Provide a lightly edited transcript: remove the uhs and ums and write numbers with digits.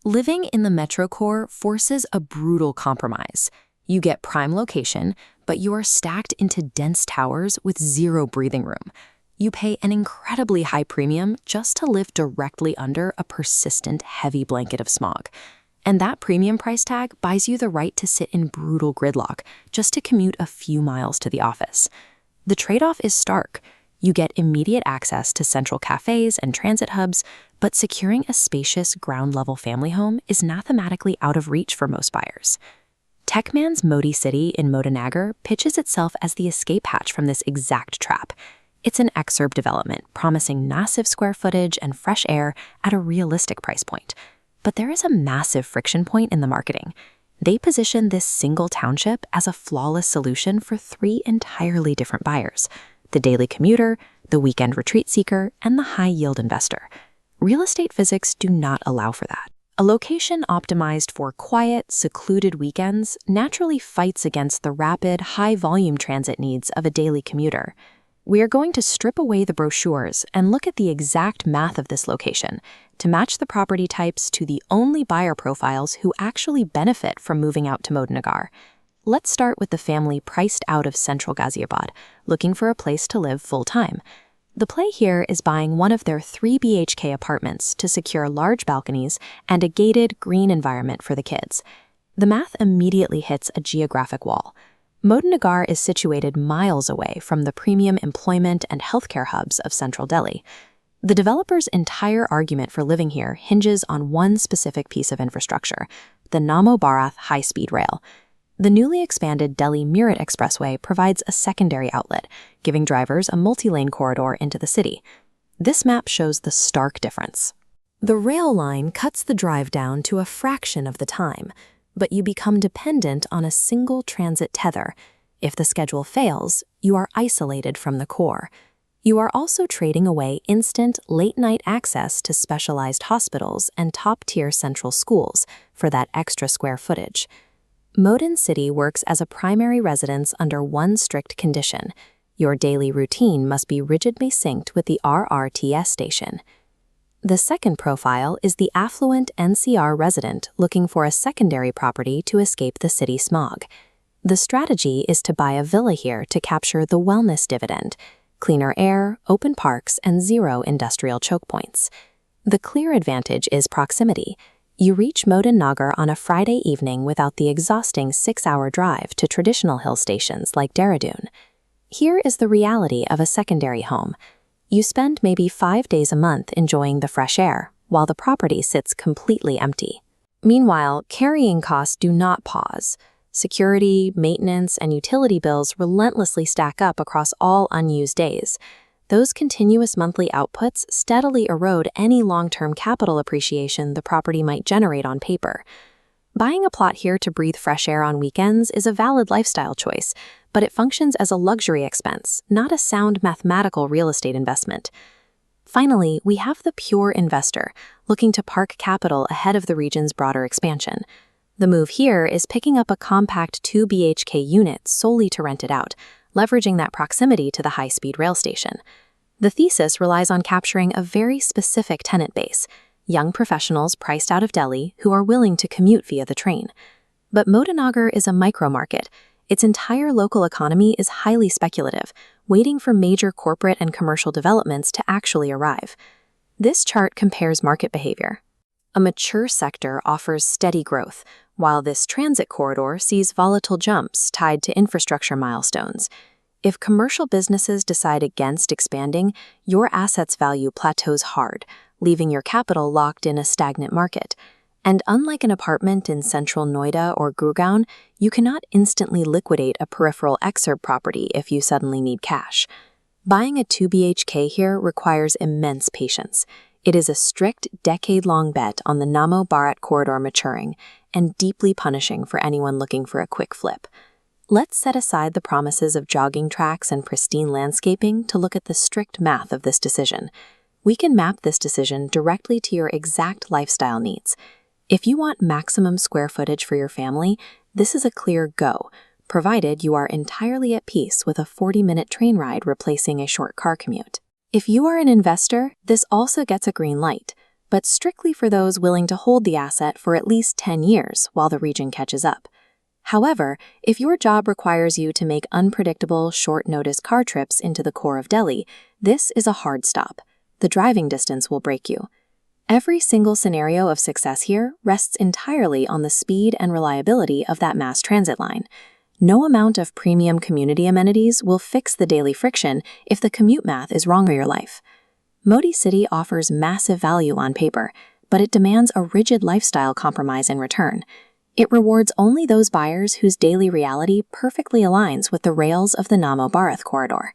Living in the metro core forces a brutal compromise. You get prime location, but you are stacked into dense towers with zero breathing room. You pay an incredibly high premium just to live directly under a persistent, heavy blanket of smog. And that premium price tag buys you the right to sit in brutal gridlock just to commute a few miles to the office. The trade-off is stark. You get immediate access to central cafes and transit hubs, but securing a spacious ground-level family home is mathematically out of reach for most buyers. Techman's Moti City in Modinagar pitches itself as the escape hatch from this exact trap. It's an exurb development promising massive square footage and fresh air at a realistic price point. But there is a massive friction point in the marketing. They position this single township as a flawless solution for three entirely different buyers: the daily commuter, the weekend retreat seeker, and the high-yield investor. Real estate physics do not allow for that. A location optimized for quiet, secluded weekends naturally fights against the rapid, high-volume transit needs of a daily commuter. We are going to strip away the brochures and look at the exact math of this location to match the property types to the only buyer profiles who actually benefit from moving out to Modinagar. Let's start with the family priced out of central Ghaziabad, looking for a place to live full-time. The play here is buying one of their 3 BHK apartments to secure large balconies and a gated, green environment for the kids. The math immediately hits a geographic wall. Modinagar is situated miles away from the premium employment and healthcare hubs of central Delhi. The developer's entire argument for living here hinges on one specific piece of infrastructure: the Namo Bharat high-speed rail. The newly expanded Delhi-Meerut Expressway provides a secondary outlet, giving drivers a multi-lane corridor into the city. This map shows the stark difference. The rail line cuts the drive down to a fraction of the time, but you become dependent on a single transit tether. If the schedule fails, you are isolated from the core. You are also trading away instant, late-night access to specialized hospitals and top-tier central schools for that extra square footage. Moti City works as a primary residence under one strict condition: your daily routine must be rigidly synced with the RRTS station. The second profile is the affluent NCR resident looking for a secondary property to escape the city smog. The strategy is to buy a villa here to capture the wellness dividend: cleaner air, open parks, and zero industrial choke points. The clear advantage is proximity. You reach Modinagar on a Friday evening without the exhausting 6-hour drive to traditional hill stations like Dehradun. Here is the reality of a secondary home. You spend maybe 5 days a month enjoying the fresh air, while the property sits completely empty. Meanwhile, carrying costs do not pause. Security, maintenance, and utility bills relentlessly stack up across all unused days. Those continuous monthly outputs steadily erode any long-term capital appreciation the property might generate on paper. Buying a plot here to breathe fresh air on weekends is a valid lifestyle choice, but it functions as a luxury expense, not a sound mathematical real estate investment. Finally, we have the pure investor, looking to park capital ahead of the region's broader expansion. The move here is picking up a compact 2 BHK unit solely to rent it out, leveraging that proximity to the high-speed rail station. The thesis relies on capturing a very specific tenant base: young professionals priced out of Delhi who are willing to commute via the train. But Modinagar is a micro-market. Its entire local economy is highly speculative, waiting for major corporate and commercial developments to actually arrive. This chart compares market behavior. A mature sector offers steady growth, while this transit corridor sees volatile jumps tied to infrastructure milestones. If commercial businesses decide against expanding, your asset's value plateaus hard, leaving your capital locked in a stagnant market. And unlike an apartment in central Noida or Gurgaon, you cannot instantly liquidate a peripheral exurb property if you suddenly need cash. Buying a 2 BHK here requires immense patience. It is a strict, decade-long bet on the Namo Bharat corridor maturing, and deeply punishing for anyone looking for a quick flip. Let's set aside the promises of jogging tracks and pristine landscaping to look at the strict math of this decision. We can map this decision directly to your exact lifestyle needs. If you want maximum square footage for your family, this is a clear go, provided you are entirely at peace with a 40-minute train ride replacing a short car commute. If you are an investor, this also gets a green light. but strictly for those willing to hold the asset for at least 10 years while the region catches up. However, if your job requires you to make unpredictable, short-notice car trips into the core of Delhi, this is a hard stop. The driving distance will break you. Every single scenario of success here rests entirely on the speed and reliability of that mass transit line. No amount of premium community amenities will fix the daily friction if the commute math is wrong for your life. Moti City offers massive value on paper, but it demands a rigid lifestyle compromise in return. It rewards only those buyers whose daily reality perfectly aligns with the rails of the Namo Bharat corridor.